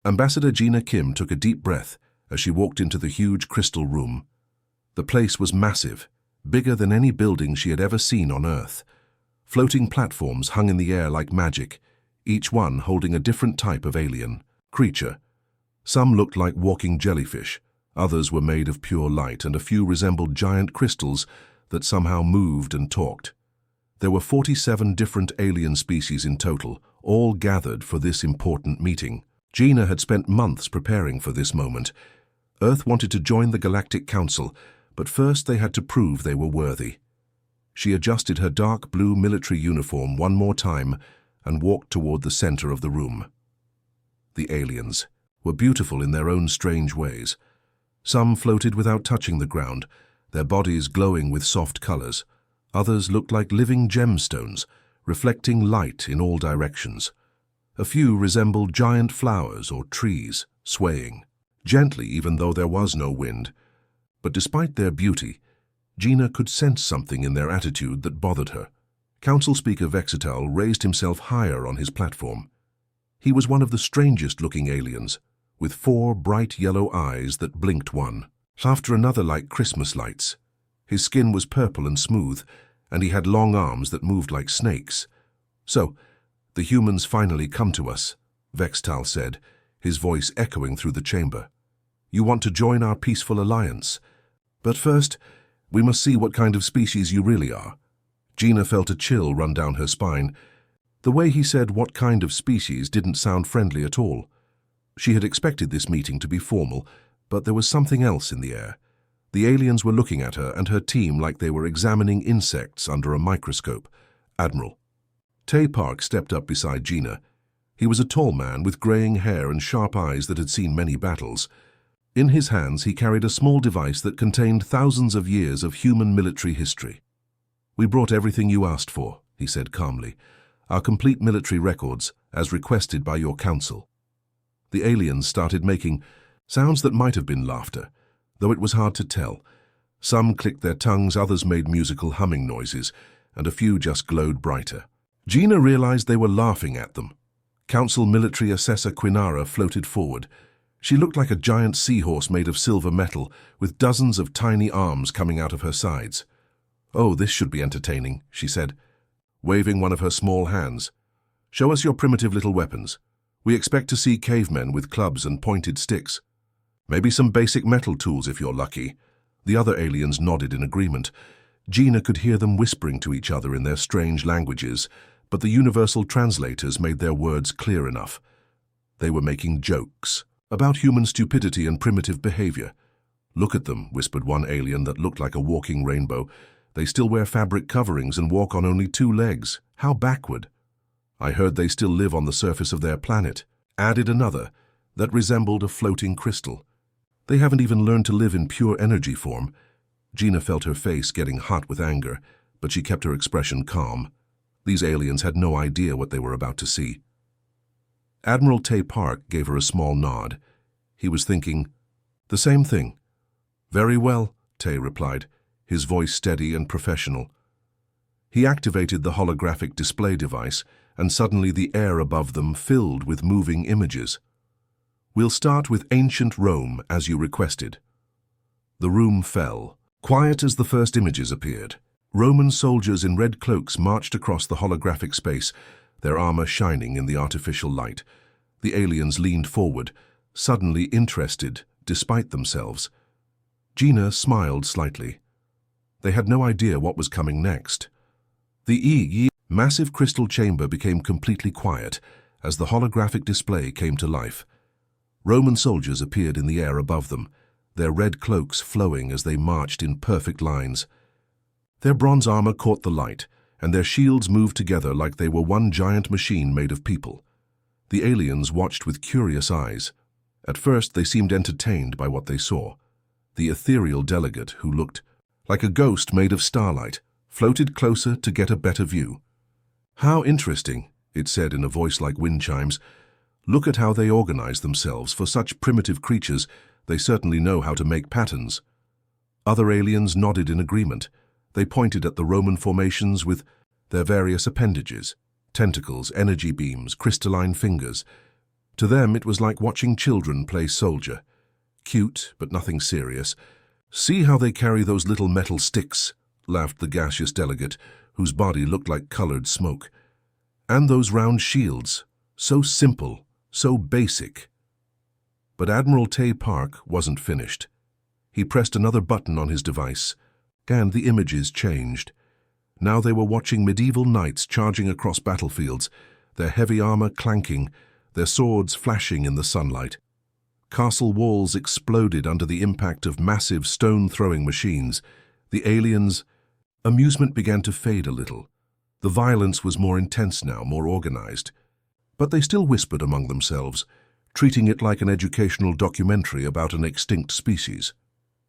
Ambassador Gina Kim took a deep breath as she walked into the huge crystal room. The place was massive, bigger than any building she had ever seen on Earth. Floating platforms hung in the air like magic, each one holding a different type of alien creature. Some looked like walking jellyfish, others were made of pure light, and a few resembled giant crystals that somehow moved and talked. There were 47 different alien species in total, all gathered for this important meeting. Gina had spent months preparing for this moment. Earth wanted to join the Galactic Council, but first they had to prove they were worthy. She adjusted her dark blue military uniform one more time and walked toward the center of the room. The aliens were beautiful in their own strange ways. Some floated without touching the ground, their bodies glowing with soft colors. Others looked like living gemstones, reflecting light in all directions. A few resembled giant flowers or trees, swaying gently even though there was no wind. But despite their beauty, Gina could sense something in their attitude that bothered her. Council Speaker Vexatel raised himself higher on his platform. He was one of the strangest-looking aliens, with 4 bright yellow eyes that blinked one after another like Christmas lights. His skin was purple and smooth, and he had long arms that moved like snakes. "So, the humans finally come to us," Vextal said, his voice echoing through the chamber. "You want to join our peaceful alliance. But first, we must see what kind of species you really are." Gina felt a chill run down her spine. The way he said "what kind of species" didn't sound friendly at all. She had expected this meeting to be formal, but there was something else in the air. The aliens were looking at her and her team like they were examining insects under a microscope. Admiral Tay Park stepped up beside Gina. He was a tall man with graying hair and sharp eyes that had seen many battles. In his hands he carried a small device that contained thousands of years of human military history. "We brought everything you asked for," he said calmly. "Our complete military records, as requested by your council." The aliens started making sounds that might have been laughter, though it was hard to tell. Some clicked their tongues, others made musical humming noises, and a few just glowed brighter. Gina realized they were laughing at them. Council Military Assessor Quinara floated forward. She looked like a giant seahorse made of silver metal, with dozens of tiny arms coming out of her sides. "Oh, this should be entertaining," she said, waving one of her small hands. "Show us your primitive little weapons. We expect to see cavemen with clubs and pointed sticks. Maybe some basic metal tools if you're lucky." The other aliens nodded in agreement. Gina could hear them whispering to each other in their strange languages, but the universal translators made their words clear enough. They were making jokes about human stupidity and primitive behavior. "Look at them," whispered one alien that looked like a walking rainbow. "They still wear fabric coverings and walk on only 2 legs. How backward." "I heard they still live on the surface of their planet," added another that resembled a floating crystal. "They haven't even learned to live in pure energy form." Gina felt her face getting hot with anger, but she kept her expression calm. These aliens had no idea what they were about to see. Admiral Tay Park gave her a small nod. He was thinking, "The same thing." "Very well," Tay replied, his voice steady and professional. He activated the holographic display device, and suddenly the air above them filled with moving images. "We'll start with ancient Rome, as you requested." The room fell, quiet as the first images appeared. Roman soldiers in red cloaks marched across the holographic space, their armor shining in the artificial light. The aliens leaned forward, suddenly interested, despite themselves. Gina smiled slightly. They had no idea what was coming next. The massive crystal chamber became completely quiet as the holographic display came to life. Roman soldiers appeared in the air above them, their red cloaks flowing as they marched in perfect lines. Their bronze armor caught the light, and their shields moved together like they were one giant machine made of people. The aliens watched with curious eyes. At first, they seemed entertained by what they saw. The ethereal delegate, who looked like a ghost made of starlight, floated closer to get a better view. "How interesting," it said in a voice like wind chimes. "Look at how they organize themselves. For such primitive creatures, they certainly know how to make patterns." Other aliens nodded in agreement. They pointed at the Roman formations with their various appendages, tentacles, energy beams, crystalline fingers. To them, it was like watching children play soldier. Cute, but nothing serious. "See how they carry those little metal sticks," laughed the gaseous delegate, whose body looked like colored smoke. "And those round shields. So simple, so basic." But Admiral Tay Park wasn't finished. He pressed another button on his device, and the images changed. Now they were watching medieval knights charging across battlefields, their heavy armor clanking, their swords flashing in the sunlight. Castle walls exploded under the impact of massive stone-throwing machines. The aliens' amusement began to fade a little. The violence was more intense now, more organized. But they still whispered among themselves, treating it like an educational documentary about an extinct species.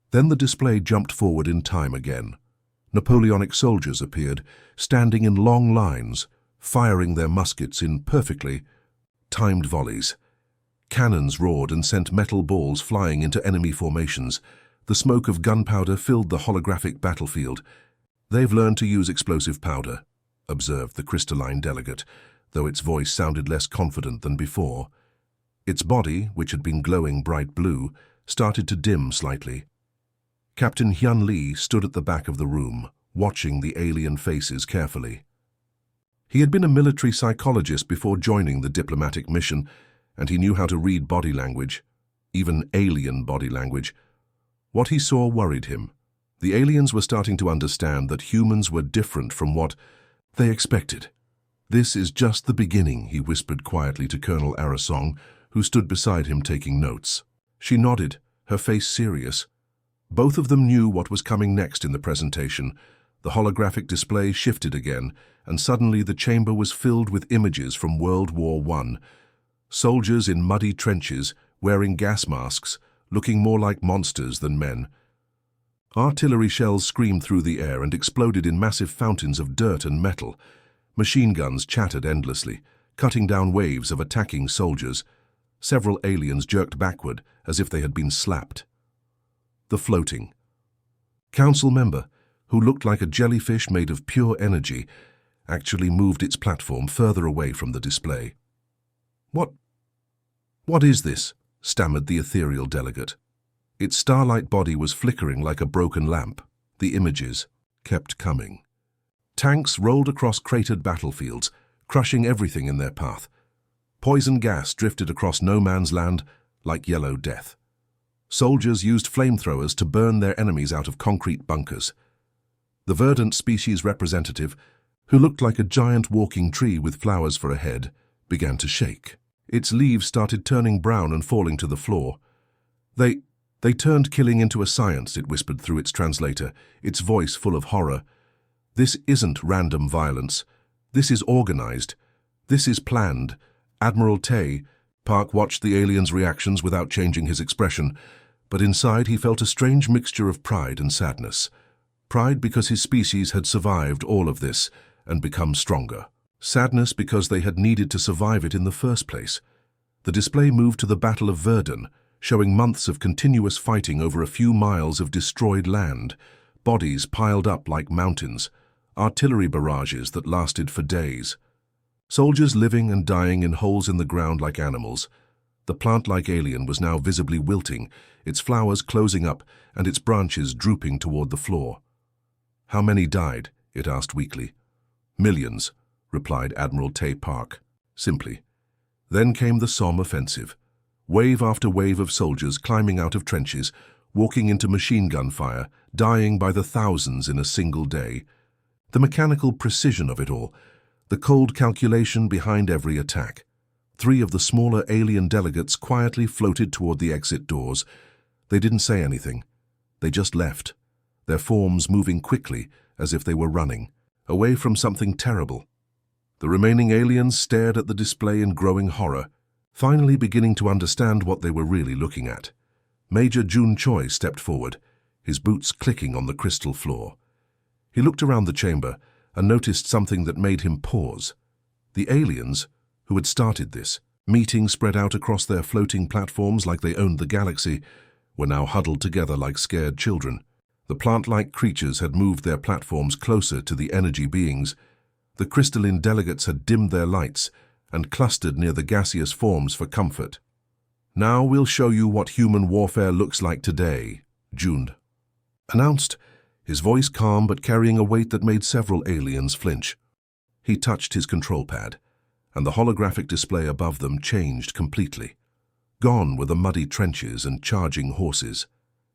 Then the display jumped forward in time again. Napoleonic soldiers appeared, standing in long lines, firing their muskets in perfectly timed volleys. Cannons roared and sent metal balls flying into enemy formations. The smoke of gunpowder filled the holographic battlefield. "They've learned to use explosive powder," observed the crystalline delegate, though its voice sounded less confident than before. Its body, which had been glowing bright blue, started to dim slightly. Captain Hyun Lee stood at the back of the room, watching the alien faces carefully. He had been a military psychologist before joining the diplomatic mission, and he knew how to read body language, even alien body language. What he saw worried him. The aliens were starting to understand that humans were different from what they expected. "This is just the beginning," he whispered quietly to Colonel Arasong, who stood beside him taking notes. She nodded, her face serious. Both of them knew what was coming next in the presentation. The holographic display shifted again, and suddenly the chamber was filled with images from World War I. Soldiers in muddy trenches, wearing gas masks, looking more like monsters than men. Artillery shells screamed through the air and exploded in massive fountains of dirt and metal. Machine guns chattered endlessly, cutting down waves of attacking soldiers. Several aliens jerked backward as if they had been slapped. The floating council member, who looked like a jellyfish made of pure energy, actually moved its platform further away from the display. What is this?" stammered the ethereal delegate. Its starlight body was flickering like a broken lamp. The images kept coming. Tanks rolled across cratered battlefields, crushing everything in their path. Poison gas drifted across no man's land like yellow death. Soldiers used flamethrowers to burn their enemies out of concrete bunkers. The verdant species representative, who looked like a giant walking tree with flowers for a head, began to shake. Its leaves started turning brown and falling to the floor. They turned killing into a science," it whispered through its translator, its voice full of horror. "This isn't random violence. This is organized. This is planned." Admiral Tay Park watched the aliens' reactions without changing his expression, but inside he felt a strange mixture of pride and sadness. Pride because his species had survived all of this and become stronger. Sadness because they had needed to survive it in the first place. The display moved to the Battle of Verdun, showing months of continuous fighting over a few miles of destroyed land, bodies piled up like mountains, artillery barrages that lasted for days. Soldiers living and dying in holes in the ground like animals. The plant-like alien was now visibly wilting, its flowers closing up and its branches drooping toward the floor. "How many died?" it asked weakly. "Millions," replied Admiral Tay Park, simply. Then came the Somme offensive. Wave after wave of soldiers climbing out of trenches, walking into machine gun fire, dying by the thousands in a single day. The mechanical precision of it all, the cold calculation behind every attack. 3 of the smaller alien delegates quietly floated toward the exit doors. They didn't say anything. They just left, their forms moving quickly as if they were running, away from something terrible. The remaining aliens stared at the display in growing horror, finally beginning to understand what they were really looking at. Major Jun Choi stepped forward, his boots clicking on the crystal floor. He looked around the chamber and noticed something that made him pause. The aliens, who had started this meeting spread out across their floating platforms like they owned the galaxy, were now huddled together like scared children. The plant-like creatures had moved their platforms closer to the energy beings. The crystalline delegates had dimmed their lights, and clustered near the gaseous forms for comfort. "Now we'll show you what human warfare looks like today," Jund announced, his voice calm but carrying a weight that made several aliens flinch. He touched his control pad, and the holographic display above them changed completely. Gone were the muddy trenches and charging horses.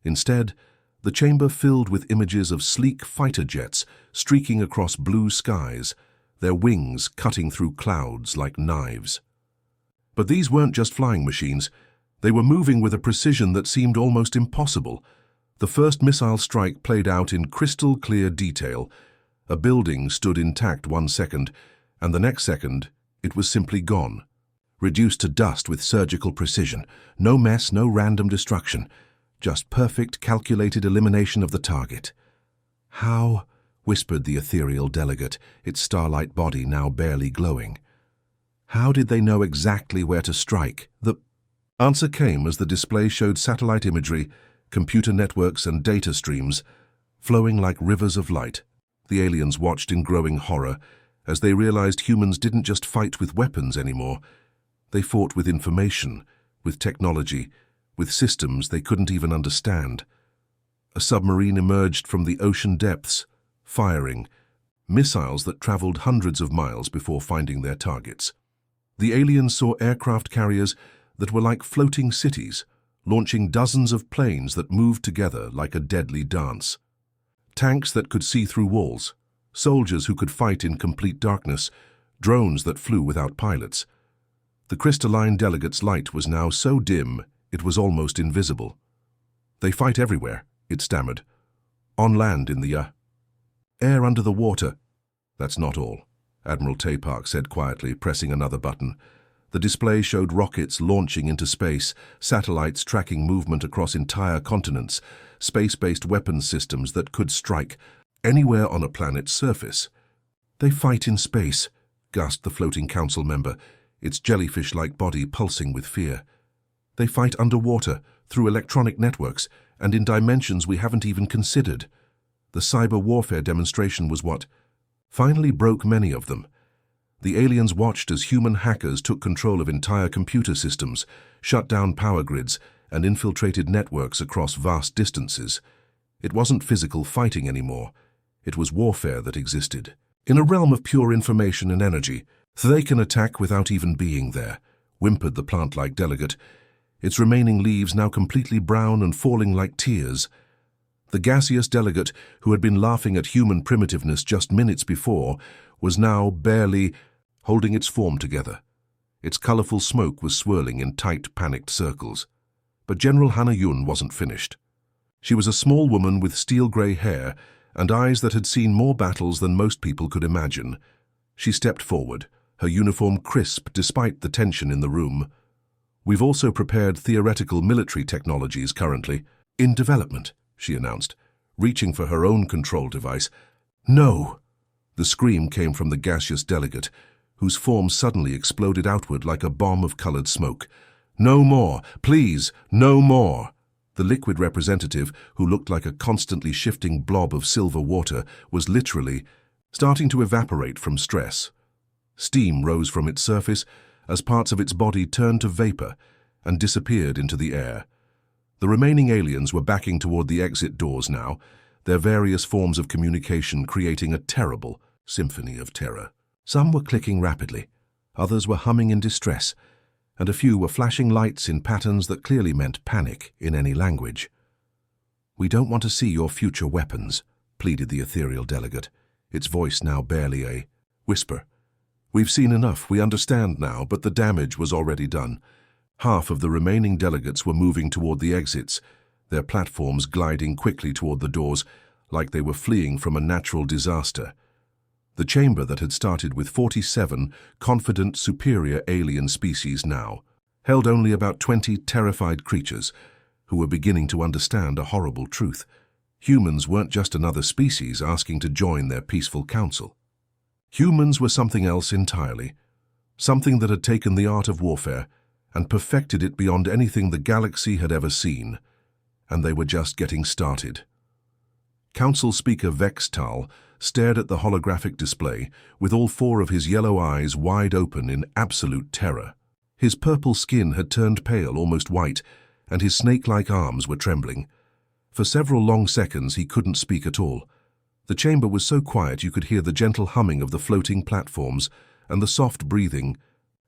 Instead, the chamber filled with images of sleek fighter jets streaking across blue skies, their wings cutting through clouds like knives. But these weren't just flying machines. They were moving with a precision that seemed almost impossible. The first missile strike played out in crystal-clear detail. A building stood intact 1 second, and the next second, it was simply gone, reduced to dust with surgical precision. No mess, no random destruction, just perfect, calculated elimination of the target. "How?" whispered the ethereal delegate, its starlight body now barely glowing. "How did they know exactly where to strike?" The answer came as the display showed satellite imagery, computer networks and data streams, flowing like rivers of light. The aliens watched in growing horror as they realized humans didn't just fight with weapons anymore. They fought with information, with technology, with systems they couldn't even understand. A submarine emerged from the ocean depths, firing missiles that traveled hundreds of miles before finding their targets. The aliens saw aircraft carriers that were like floating cities, launching dozens of planes that moved together like a deadly dance. Tanks that could see through walls, soldiers who could fight in complete darkness, drones that flew without pilots. The crystalline delegate's light was now so dim it was almost invisible. "They fight everywhere," it stammered. "On land, in the air, under the water." "That's not all," Admiral Taypark said quietly, pressing another button. The display showed rockets launching into space, satellites tracking movement across entire continents, space-based weapons systems that could strike anywhere on a planet's surface. "They fight in space," gasped the floating council member, its jellyfish-like body pulsing with fear. "They fight underwater, through electronic networks, and in dimensions we haven't even considered." The cyber warfare demonstration was what finally broke many of them. The aliens watched as human hackers took control of entire computer systems, shut down power grids, and infiltrated networks across vast distances. It wasn't physical fighting anymore. It was warfare that existed, in a realm of pure information and energy. "They can attack without even being there," whimpered the plant-like delegate, its remaining leaves now completely brown and falling like tears. The gaseous delegate, who had been laughing at human primitiveness just minutes before, was now barely holding its form together. Its colorful smoke was swirling in tight, panicked circles. But General Hannah Yun wasn't finished. She was a small woman with steel-gray hair and eyes that had seen more battles than most people could imagine. She stepped forward, her uniform crisp despite the tension in the room. "We've also prepared theoretical military technologies currently in development," she announced, reaching for her own control device. "No!" The scream came from the gaseous delegate, whose form suddenly exploded outward like a bomb of colored smoke. "No more! Please, no more!" The liquid representative, who looked like a constantly shifting blob of silver water, was literally starting to evaporate from stress. Steam rose from its surface as parts of its body turned to vapor and disappeared into the air. The remaining aliens were backing toward the exit doors now, their various forms of communication creating a terrible symphony of terror. Some were clicking rapidly, others were humming in distress, and a few were flashing lights in patterns that clearly meant panic in any language. "We don't want to see your future weapons," pleaded the ethereal delegate, its voice now barely a whisper. "We've seen enough, we understand now, but the damage was already done." Half of the remaining delegates were moving toward the exits, their platforms gliding quickly toward the doors, like they were fleeing from a natural disaster. The chamber that had started with 47 confident, superior alien species now held only about 20 terrified creatures who were beginning to understand a horrible truth. Humans weren't just another species asking to join their peaceful council. Humans were something else entirely, something that had taken the art of warfare and perfected it beyond anything the galaxy had ever seen, and they were just getting started. Council Speaker Vextal, stared at the holographic display with all four of his yellow eyes wide open in absolute terror. His purple skin had turned pale, almost white, and his snake-like arms were trembling. For several long seconds he couldn't speak at all. The chamber was so quiet you could hear the gentle humming of the floating platforms and the soft breathing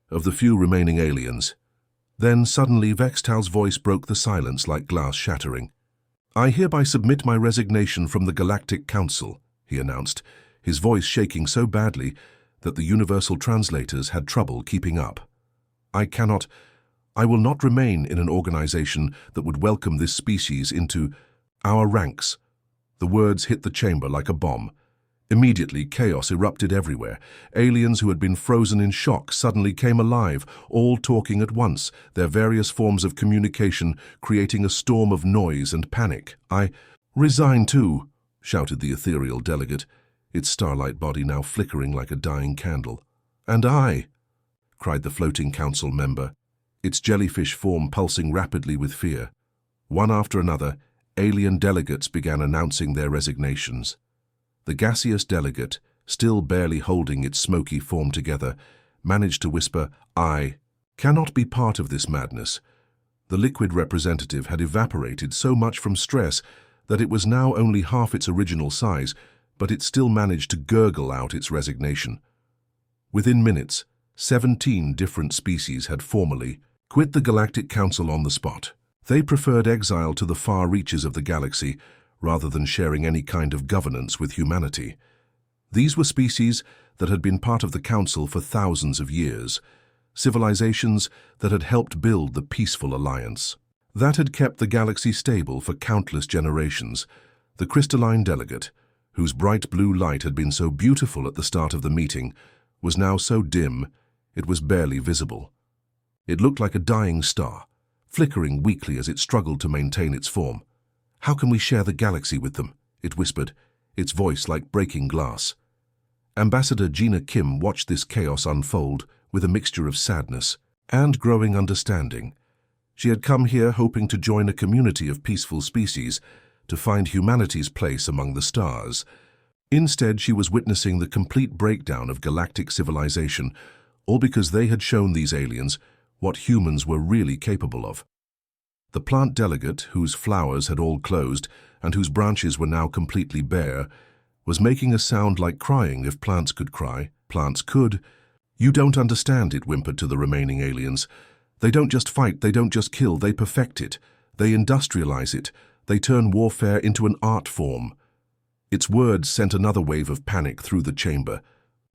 of the few remaining aliens. Then suddenly Vextal's voice broke the silence like glass shattering. "I hereby submit my resignation from the Galactic Council," he announced, his voice shaking so badly that the universal translators had trouble keeping up. I will not remain in an organization that would welcome this species into our ranks." The words hit the chamber like a bomb. Immediately, chaos erupted everywhere. Aliens who had been frozen in shock suddenly came alive, all talking at once, their various forms of communication creating a storm of noise and panic. "I resign too," shouted the ethereal delegate, its starlight body now flickering like a dying candle. "And I," cried the floating council member, its jellyfish form pulsing rapidly with fear. One after another, alien delegates began announcing their resignations. The gaseous delegate, still barely holding its smoky form together, managed to whisper, "I cannot be part of this madness." The liquid representative had evaporated so much from stress that it was now only half its original size, but it still managed to gurgle out its resignation. Within minutes, 17 different species had formally quit the Galactic Council on the spot. They preferred exile to the far reaches of the galaxy rather than sharing any kind of governance with humanity. These were species that had been part of the Council for thousands of years, civilizations that had helped build the peaceful alliance. That had kept the galaxy stable for countless generations. The crystalline delegate, whose bright blue light had been so beautiful at the start of the meeting, was now so dim it was barely visible. It looked like a dying star, flickering weakly as it struggled to maintain its form. "How can we share the galaxy with them?" it whispered, its voice like breaking glass. Ambassador Gina Kim watched this chaos unfold with a mixture of sadness and growing understanding. She had come here hoping to join a community of peaceful species, to find humanity's place among the stars. Instead, she was witnessing the complete breakdown of galactic civilization, all because they had shown these aliens what humans were really capable of. The plant delegate, whose flowers had all closed and whose branches were now completely bare, was making a sound like crying if plants could cry. Plants could. "You don't understand," it whimpered to the remaining aliens. "They don't just fight, they don't just kill, they perfect it. They industrialize it. They turn warfare into an art form." Its words sent another wave of panic through the chamber.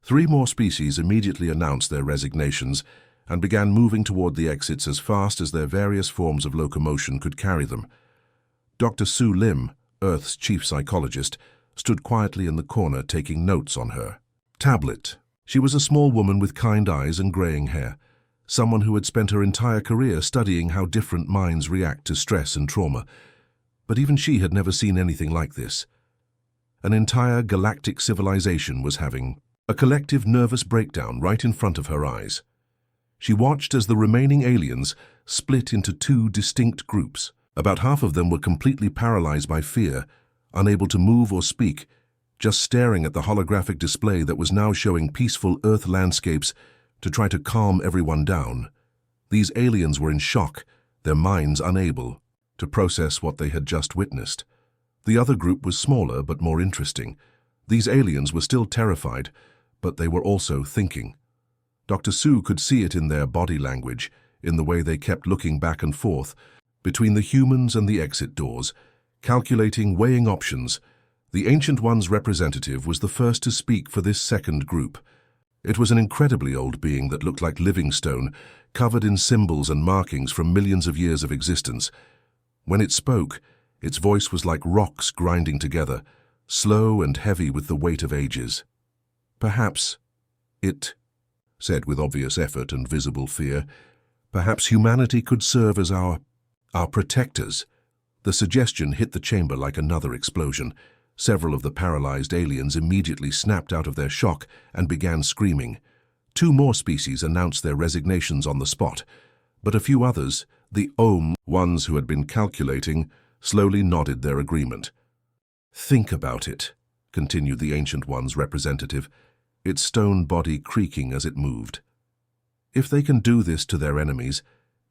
3 more species immediately announced their resignations and began moving toward the exits as fast as their various forms of locomotion could carry them. Dr. Sue Lim, Earth's chief psychologist, stood quietly in the corner taking notes on her tablet. She was a small woman with kind eyes and graying hair, someone who had spent her entire career studying how different minds react to stress and trauma. But even she had never seen anything like this. An entire galactic civilization was having a collective nervous breakdown right in front of her eyes. She watched as the remaining aliens split into 2 distinct groups. About half of them were completely paralyzed by fear, unable to move or speak, just staring at the holographic display that was now showing peaceful Earth landscapes to try to calm everyone down. These aliens were in shock, their minds unable to process what they had just witnessed. The other group was smaller but more interesting. These aliens were still terrified, but they were also thinking. Dr. Sue could see it in their body language, in the way they kept looking back and forth between the humans and the exit doors, calculating, weighing options. The Ancient One's representative was the first to speak for this second group. It was an incredibly old being that looked like living stone, covered in symbols and markings from millions of years of existence. When it spoke, its voice was like rocks grinding together, slow and heavy with the weight of ages. "Perhaps it," said with obvious effort and visible fear, "perhaps humanity could serve as our protectors." The suggestion hit the chamber like another explosion. Several of the paralyzed aliens immediately snapped out of their shock and began screaming. 2 more species announced their resignations on the spot, but a few others, the ones who had been calculating, slowly nodded their agreement. "Think about it," continued the Ancient One's representative, its stone body creaking as it moved. If they can do this to their enemies,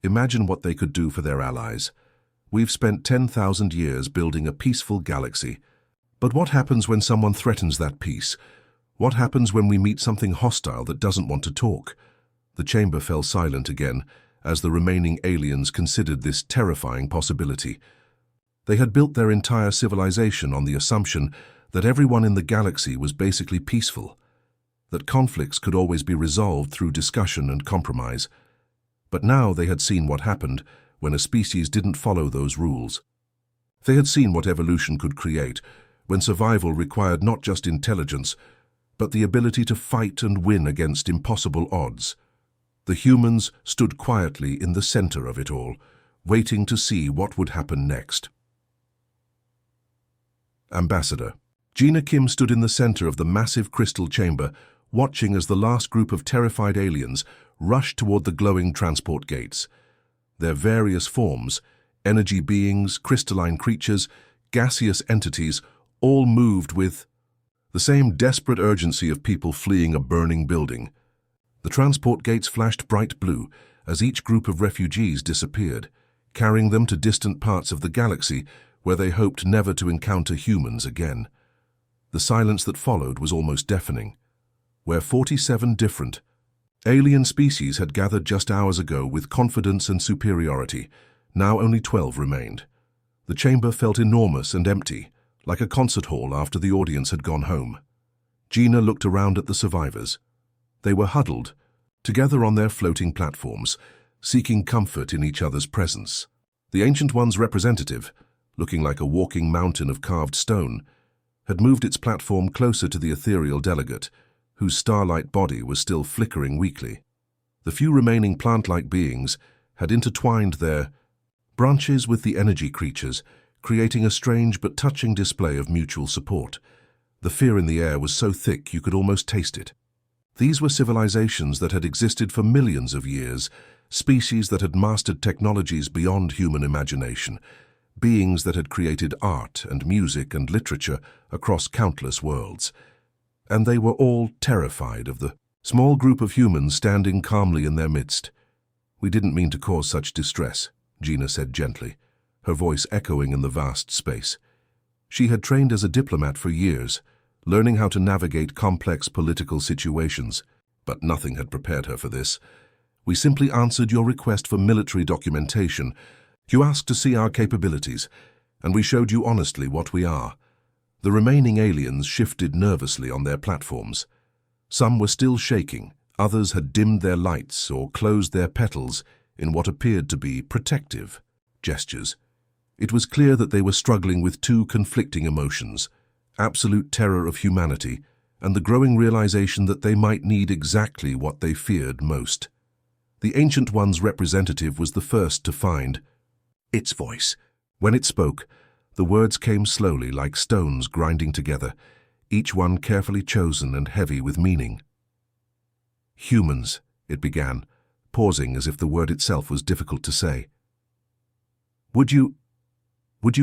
imagine what they could do for their allies. We've spent 10,000 years building a peaceful galaxy. But what happens when someone threatens that peace? What happens when we meet something hostile that doesn't want to talk? The chamber fell silent again as the remaining aliens considered this terrifying possibility. They had built their entire civilization on the assumption that everyone in the galaxy was basically peaceful, that conflicts could always be resolved through discussion and compromise. But now they had seen what happened when a species didn't follow those rules. They had seen what evolution could create when survival required not just intelligence, but the ability to fight and win against impossible odds. The humans stood quietly in the center of it all, waiting to see what would happen next. Ambassador. Gina Kim stood in the center of the massive crystal chamber, watching as the last group of terrified aliens rushed toward the glowing transport gates. Their various forms, energy beings, crystalline creatures, gaseous entities, all moved with the same desperate urgency of people fleeing a burning building. The transport gates flashed bright blue as each group of refugees disappeared, carrying them to distant parts of the galaxy where they hoped never to encounter humans again. The silence that followed was almost deafening. Where 47 different alien species had gathered just hours ago with confidence and superiority, now only 12 remained. The chamber felt enormous and empty, like a concert hall after the audience had gone home. Gina looked around at the survivors. They were huddled, together on their floating platforms, seeking comfort in each other's presence. The Ancient One's representative, looking like a walking mountain of carved stone, had moved its platform closer to the ethereal delegate, whose starlight body was still flickering weakly. The few remaining plant-like beings had intertwined their branches with the energy creatures, creating a strange but touching display of mutual support. The fear in the air was so thick you could almost taste it. These were civilizations that had existed for millions of years, species that had mastered technologies beyond human imagination, beings that had created art and music and literature across countless worlds. And they were all terrified of the small group of humans standing calmly in their midst. "We didn't mean to cause such distress," Gina said gently, her voice echoing in the vast space. She had trained as a diplomat for years, learning how to navigate complex political situations, but nothing had prepared her for this. "We simply answered your request for military documentation. You asked to see our capabilities, and we showed you honestly what we are." The remaining aliens shifted nervously on their platforms. Some were still shaking, others had dimmed their lights or closed their petals in what appeared to be protective gestures. It was clear that they were struggling with two conflicting emotions: absolute terror of humanity and the growing realization that they might need exactly what they feared most. The Ancient One's representative was the first to find its voice. When it spoke, the words came slowly like stones grinding together, each one carefully chosen and heavy with meaning. "Humans," it began, pausing as if the word itself was difficult to say. Would you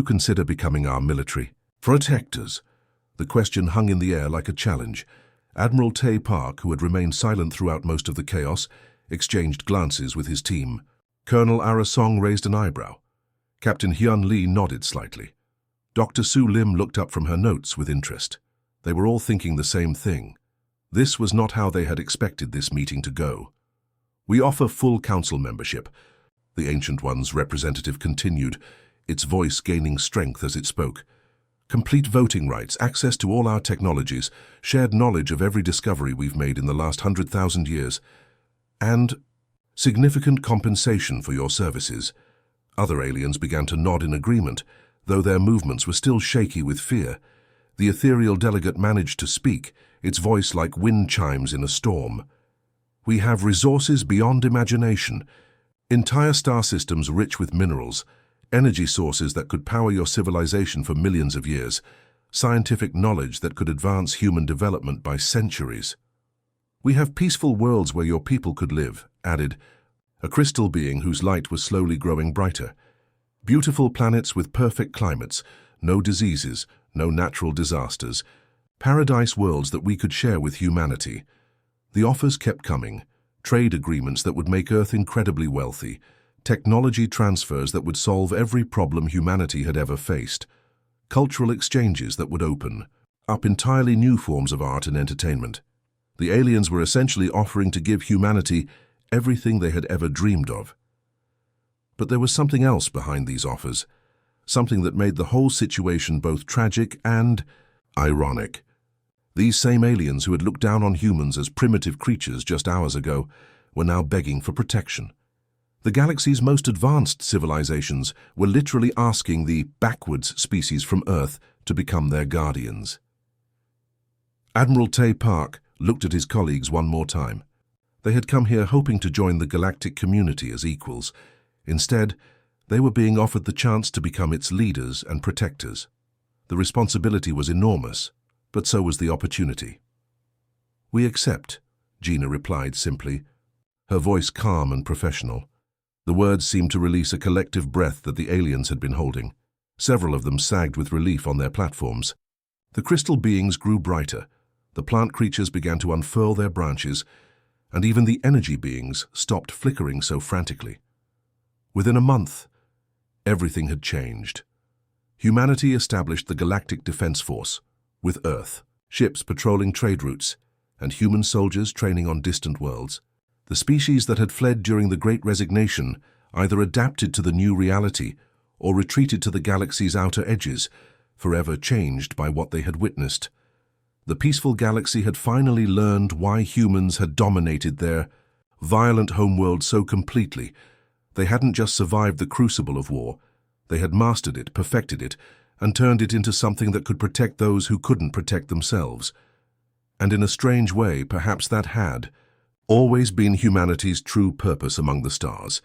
consider becoming our military protectors?" The question hung in the air like a challenge. Admiral Tay Park, who had remained silent throughout most of the chaos, exchanged glances with his team. Colonel Arasong raised an eyebrow. Captain Hyun Lee nodded slightly. Dr. Su Lim looked up from her notes with interest. They were all thinking the same thing. This was not how they had expected this meeting to go. "We offer full council membership," the Ancient One's representative continued, its voice gaining strength as it spoke. "Complete voting rights, access to all our technologies, shared knowledge of every discovery we've made in the last 100,000 years, and significant compensation for your services." Other aliens began to nod in agreement, though their movements were still shaky with fear. The ethereal delegate managed to speak, its voice like wind chimes in a storm. "We have resources beyond imagination, entire star systems rich with minerals, energy sources that could power your civilization for millions of years, scientific knowledge that could advance human development by centuries. We have peaceful worlds where your people could live," added a crystal being whose light was slowly growing brighter. "Beautiful planets with perfect climates, no diseases, no natural disasters. Paradise worlds that we could share with humanity. The offers kept coming. Trade agreements that would make Earth incredibly wealthy. Technology transfers that would solve every problem humanity had ever faced. Cultural exchanges that would open up entirely new forms of art and entertainment. The aliens were essentially offering to give humanity everything they had ever dreamed of. But there was something else behind these offers, something that made the whole situation both tragic and ironic. These same aliens who had looked down on humans as primitive creatures just hours ago were now begging for protection. The galaxy's most advanced civilizations were literally asking the backwards species from Earth to become their guardians. Admiral Tay Park looked at his colleagues one more time. They had come here hoping to join the galactic community as equals. Instead, they were being offered the chance to become its leaders and protectors. The responsibility was enormous, but so was the opportunity. "We accept," Gina replied simply, her voice calm and professional. The words seemed to release a collective breath that the aliens had been holding. Several of them sagged with relief on their platforms. The crystal beings grew brighter. The plant creatures began to unfurl their branches, and even the energy beings stopped flickering so frantically. Within a month, everything had changed. Humanity established the Galactic Defense Force, with Earth, ships patrolling trade routes, and human soldiers training on distant worlds. The species that had fled during the Great Resignation either adapted to the new reality or retreated to the galaxy's outer edges, forever changed by what they had witnessed. The peaceful galaxy had finally learned why humans had dominated their violent homeworld so completely. They hadn't just survived the crucible of war, they had mastered it, perfected it, and turned it into something that could protect those who couldn't protect themselves. And in a strange way, perhaps that had always been humanity's true purpose among the stars.